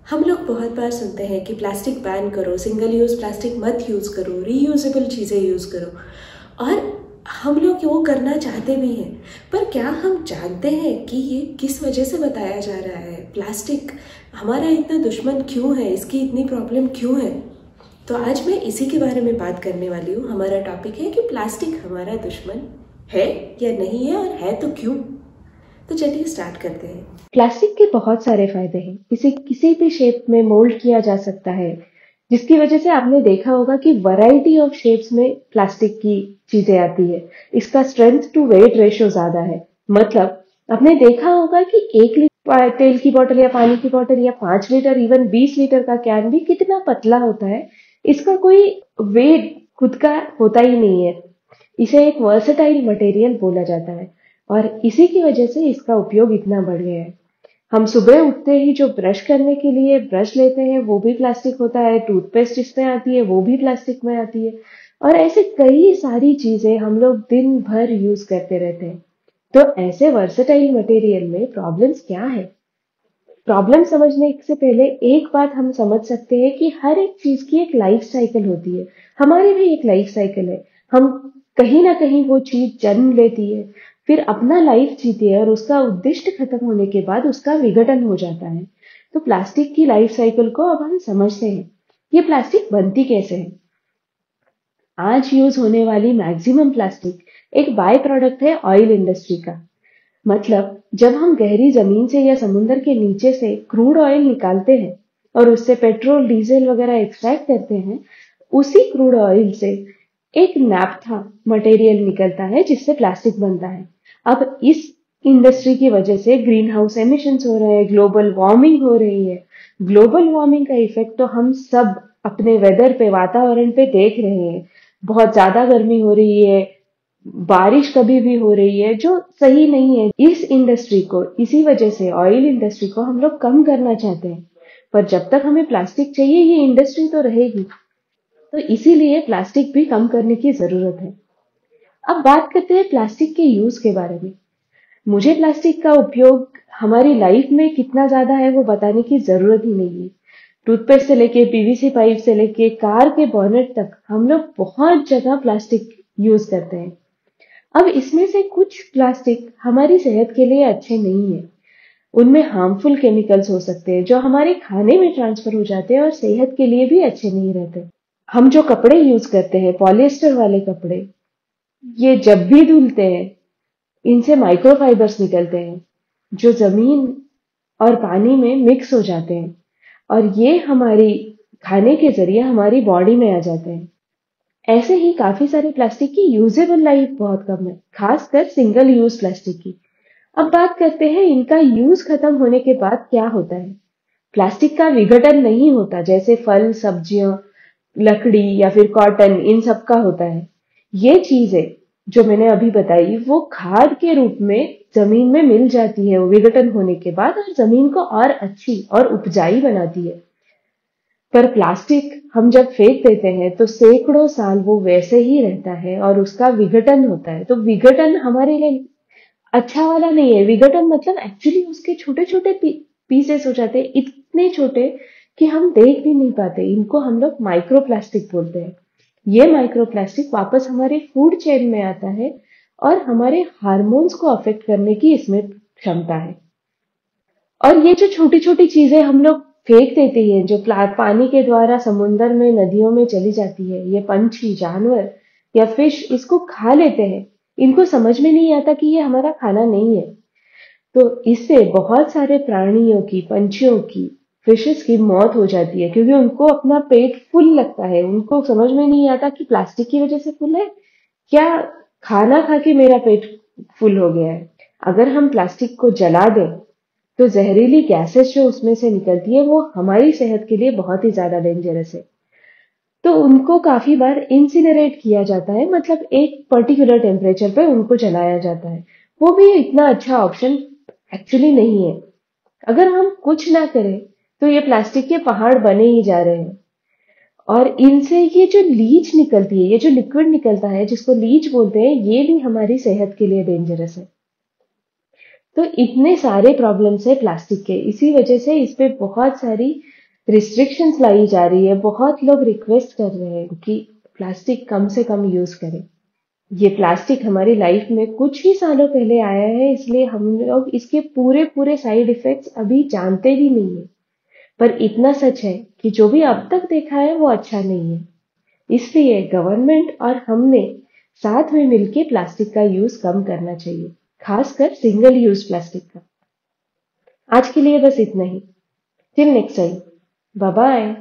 हम लोग बहुत बार सुनते हैं कि प्लास्टिक बैन करो, सिंगल यूज़ प्लास्टिक मत यूज़ करो, रीयूजेबल चीज़ें यूज़ करो। और हम लोग वो करना चाहते भी हैं, पर क्या हम जानते हैं कि ये किस वजह से बताया जा रहा है? प्लास्टिक हमारा इतना दुश्मन क्यों है, इसकी इतनी प्रॉब्लम क्यों है? तो आज मैं इसी के बारे में बात करने वाली हूँ। हमारा टॉपिक है कि प्लास्टिक हमारा दुश्मन है या नहीं है, और है तो क्यों। तो चलिए स्टार्ट करते हैं। प्लास्टिक के बहुत सारे फायदे हैं। इसे किसी भी शेप में मोल्ड किया जा सकता है, जिसकी वजह से आपने देखा होगा कि वैरायटी ऑफ शेप्स में प्लास्टिक की चीजें आती है। इसका स्ट्रेंथ टू वेट रेशियो ज्यादा है। मतलब आपने देखा होगा कि 1 लीटर तेल की बोतल या पानी की बोतल या 5 लीटर इवन 20 लीटर का कैन भी कितना पतला होता है। इसका कोई वेट खुद का होता ही नहीं है। इसे एक वर्सेटाइल मटेरियल बोला जाता है और इसी की वजह से इसका उपयोग इतना बढ़ गया है। हम सुबह उठते ही जो ब्रश करने के लिए ब्रश लेते हैं वो भी प्लास्टिक होता है, टूथपेस्ट इसमें आती है वो भी प्लास्टिक में आती है, और ऐसे कई सारी चीजें हम लोग दिन भर यूज करते रहते हैं। तो ऐसे वर्सेटाइल मटेरियल में प्रॉब्लम्स क्या है? प्रॉब्लम समझने से पहले एक बात हम समझ सकते हैं कि हर एक चीज की एक लाइफ साइकिल होती है। हमारी भी एक लाइफ साइकिल है। हम कहीं ना कहीं वो चीज जन्म लेती है, फिर अपना लाइफ जीती है और उसका उद्देश्य खत्म होने के बाद उसका विघटन हो जाता है। तो प्लास्टिक की लाइफ साइकिल को अब हम समझते हैं। ये प्लास्टिक बनती कैसे है? आज यूज होने वाली मैक्सिमम प्लास्टिक एक बाय प्रोडक्ट है ऑयल इंडस्ट्री का। मतलब जब हम गहरी जमीन से या समुद्र के नीचे से क्रूड ऑयल निकालते हैं और उससे पेट्रोल डीजल वगैरह एक्सट्रैक्ट करते हैं, उसी क्रूड ऑयल से एक नैप्था मटेरियल निकलता है जिससे प्लास्टिक बनता है। अब इस इंडस्ट्री की वजह से ग्रीन हाउस एमिशंस हो रहे हैं, ग्लोबल वार्मिंग हो रही है। ग्लोबल वार्मिंग का इफेक्ट तो हम सब अपने वेदर पे, वातावरण पे देख रहे हैं। बहुत ज्यादा गर्मी हो रही है, बारिश कभी भी हो रही है, जो सही नहीं है। इस इंडस्ट्री को, इसी वजह से ऑयल इंडस्ट्री को हम लोग कम करना चाहते हैं, पर जब तक हमें प्लास्टिक चाहिए ये इंडस्ट्री तो रहेगी। तो इसीलिए प्लास्टिक भी कम करने की जरूरत है। अब बात करते हैं प्लास्टिक के यूज के बारे में। मुझे प्लास्टिक का उपयोग हमारी लाइफ में कितना ज्यादा है वो बताने की जरूरत ही नहीं है। टूथपेस्ट से लेके पीवीसी पाइप से लेके कार के बॉनेट तक हम लोग बहुत जगह प्लास्टिक यूज करते हैं। अब इसमें से कुछ प्लास्टिक हमारी सेहत के लिए अच्छे नहीं है। उनमें हार्मफुल केमिकल्स हो सकते हैं जो हमारे खाने में ट्रांसफर हो जाते हैं और सेहत के लिए भी अच्छे नहीं रहते। हम जो कपड़े यूज करते हैं, पॉलिएस्टर वाले कपड़े, ये जब भी धुलते हैं इनसे माइक्रोफाइबर्स निकलते हैं जो जमीन और पानी में मिक्स हो जाते हैं, और ये हमारी खाने के जरिए हमारी बॉडी में आ जाते हैं। ऐसे ही काफी सारे प्लास्टिक की यूजेबल लाइफ बहुत कम है, खासकर सिंगल यूज प्लास्टिक की। अब बात करते हैं इनका यूज खत्म होने के बाद क्या होता है। प्लास्टिक का विघटन नहीं होता जैसे फल, सब्जियां, लकड़ी या फिर कॉटन, इन सब का होता है। ये चीजें जो मैंने अभी बताई वो खाद के रूप में जमीन में मिल जाती है विघटन होने के बाद, और जमीन को और अच्छी और उपजाऊ बनाती है। पर प्लास्टिक हम जब फेंक देते हैं तो सैकड़ों साल वो वैसे ही रहता है और उसका विघटन होता है। तो विघटन हमारे लिए अच्छा वाला नहीं है। विघटन मतलब एक्चुअली उसके छोटे छोटे पीसेस हो जाते हैं, इतने छोटे कि हम देख भी नहीं पाते। इनको हम लोग माइक्रोप्लास्टिक बोलते हैं। ये माइक्रोप्लास्टिक वापस हमारे फूड चेन में आता है और हमारे हार्मोन्स को अफेक्ट करने की इसमें क्षमता है। और ये जो छोटी छोटी चीजें हम लोग फेंक देते हैं, जो पानी के द्वारा समुन्द्र में, नदियों में चली जाती है, ये पंछी, जानवर या फिश इसको खा लेते हैं। इनको समझ में नहीं आता कि ये हमारा खाना नहीं है। तो इससे बहुत सारे प्राणियों की, पंछियों की, फिशेस की मौत हो जाती है, क्योंकि उनको अपना पेट फुल लगता है। उनको समझ में नहीं आता कि प्लास्टिक की वजह से फुल है, क्या खाना खा के मेरा पेट फुल हो गया है। अगर हम प्लास्टिक को जला दें तो जहरीली गैसेस जो उसमें से निकलती है वो हमारी सेहत के लिए बहुत ही ज्यादा डेंजरस है। तो उनको काफी बार इंसिनरेट किया जाता है, मतलब एक पर्टिकुलर टेम्परेचर पे उनको जलाया जाता है। वो भी इतना अच्छा ऑप्शन एक्चुअली नहीं है। अगर हम कुछ ना करें तो ये प्लास्टिक के पहाड़ बने ही जा रहे हैं। और इनसे ये जो लीच निकलती है, ये जो लिक्विड निकलता है जिसको लीच बोलते हैं, ये भी हमारी सेहत के लिए डेंजरस है। तो इतने सारे प्रॉब्लम्स है प्लास्टिक के, इसी वजह से इस पे बहुत सारी रिस्ट्रिक्शंस लाई जा रही है, बहुत लोग रिक्वेस्ट कर रहे हैं कि प्लास्टिक कम से कम यूज करें। ये प्लास्टिक हमारी लाइफ में कुछ ही सालों पहले आया है, इसलिए हम लोग इसके पूरे पूरे साइड इफेक्ट्स अभी जानते भी नहीं है। पर इतना सच है कि जो भी अब तक देखा है वो अच्छा नहीं है। इसलिए गवर्नमेंट और हमने साथ में मिलके प्लास्टिक का यूज कम करना चाहिए, खासकर सिंगल यूज प्लास्टिक का। आज के लिए बस इतना ही। Till next time, bye bye.